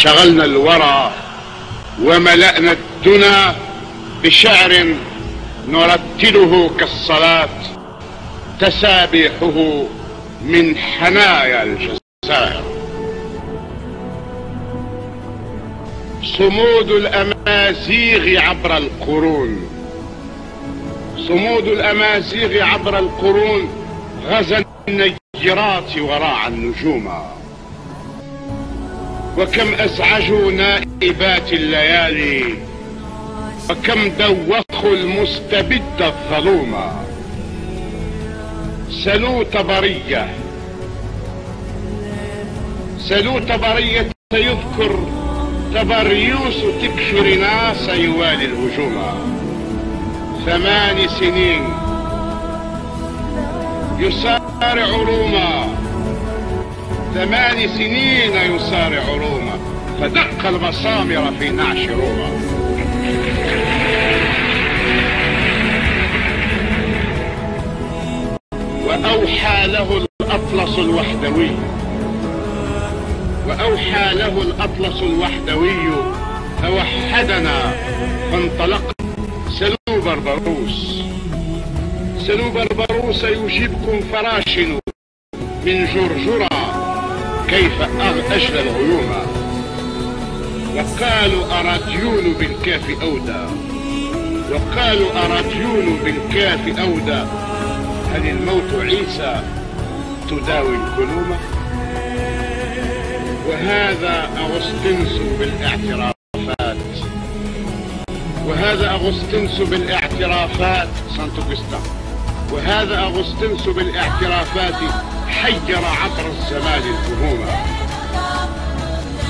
شغلنا الورى وملأنا الدنا بشعر نرتله كالصلاة تسابيحه من حنايا الجزائر. صمود الأمازيغ عبر القرون، صمود الأمازيغ عبر القرون غزا النيرات وراع النجوم، وكم أزعجوا نائبات الليالي، وكم دوخوا المستبد الظلوم. سلوا طبرية، سلوا طبرية يذكر طبريوس تكفر ناس يوالي الهجوم. 8 سنين يسارع روما، 8 سنين يسارع روما، فدق المسامر في نعش روما. وأوحى له الأطلس الوحدوي، وأوحى له الأطلس الوحدوي فوحدنا فانطلق. سلوا بربروس، سلوا بربروس يجيبكم فراشن من جرجرة كيف أجلى الغيوم. وقالوا أراديون بالكاف أودى، وقالوا أراديون بالكاف أودى، هل الموت عيسى تداوي الكلوم؟ وهذا أغسطينوس بالاعترافات، وهذا أغسطينوس بالاعترافات سانت أوغسطين، وهذا أغسطينوس بالاعترافات حير عبر الزمان الفهوم.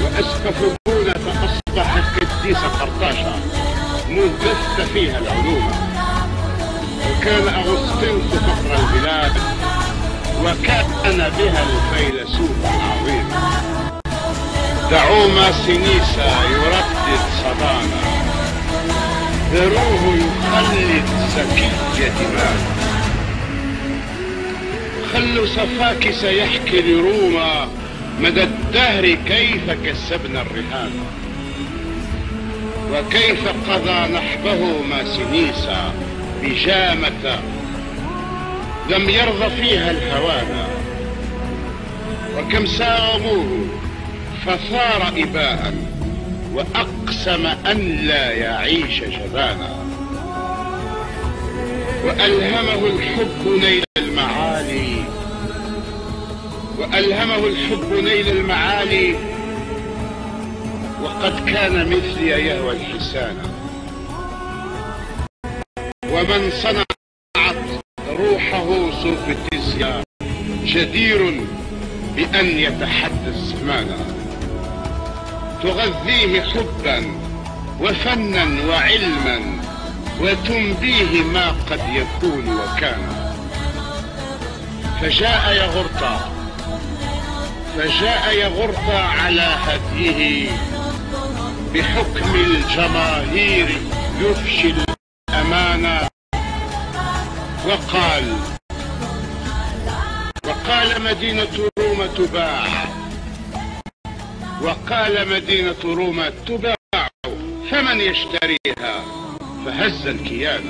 وأسقف بونا فأصبح قديس قرطاشة مدث فيها العلوم. وكان أغسطينوس فخر البلاد، وكان بها الفيلسوف العظيم. دعوا ماسينيسا يردد صدانا، ذروه يخلد زكية دماء. خلوا صفاكس يحكي لروما مدى الدهر كيف كسبنا الرهان، وكيف قضى نحبه ماسينيسا بجامة لم يرضى فيها الهوانا. وكم ساوموه فثار إباء، وأقسم أن لا يعيش جبانا. وألهمه الحب نيل المعالي، وألهمه الحب نيل المعالي، وقد كان مثلي يهوى الحسان. ومن صنعت روحه سوفيتيزيا جدير بأن يتحدى الزمان. تغذيه حبا وفنا وعلما، وتنبيه ما قد يكون وكان. فجاء يغرطا، فجاء يغرطا على هديه، بحكم الجماهير يفشي الأمانة. وقال مدينة روما تباع، وقال مدينة روما تباع، فمن يشتريها؟ فهز الكيان.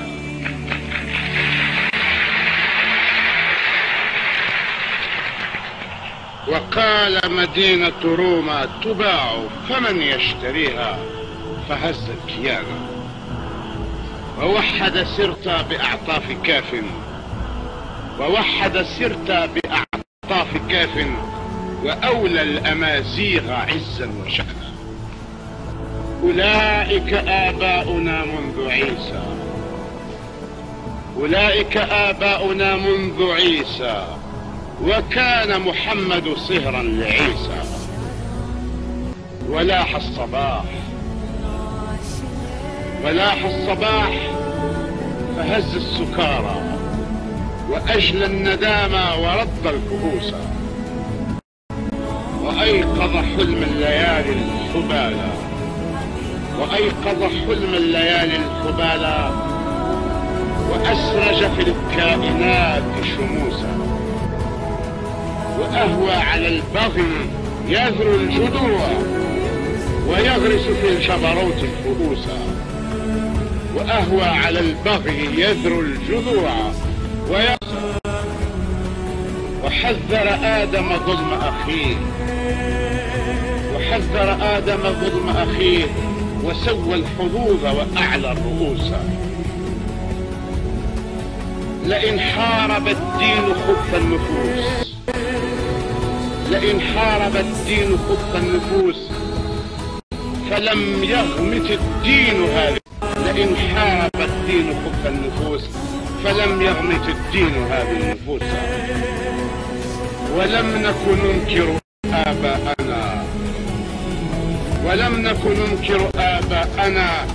وقال مدينة روما تباع، فمن يشتريها؟ فهز الكيان. ووحد سرتا بأعطاف كاف، ووحد سرتا بأعطاف كاف، وأولى الأمازيغ عزا وشأنا. أولئك آباؤنا منذ عيسى، أولئك آباؤنا منذ عيسى، وكان محمد صهرا لعيسى. ولاح الصباح، ولاح الصباح فهز السكارى، وأجلى الندامى ورد الكؤوس. وأيقظ حلم الليالي الخبالى، وأيقظ حلم الليالي الخبالى، وأسرج في الكائنات شموسا. وأهوى على البغي يذر الجدوى، ويغرس في الجبروت الفؤوس، وأهوى على البغي يذر الجذوع وحذر آدم ظلم أخيه، وسوى الحظوظ وأعلى الرؤوس. لئن حارب الدين خبث النفوس فلم يغمت الدين هذه النفوس. ولم نكن ننكر آباءنا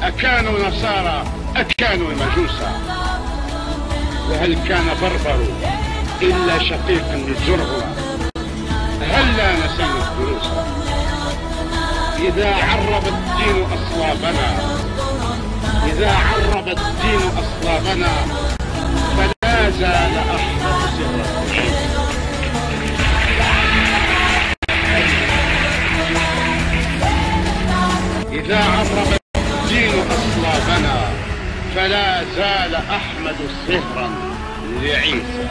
أكانوا نصارى أكانوا مجوسا. وهل كان بربر إلا شقيقا للجرغوة؟ هلا نسينا الدروس. إذا عرب الدين أصلابنا فلا زال أحمد سهرا. إذا عرب الدين أصلابنا فلا زال أحمد سهرا لعيسى.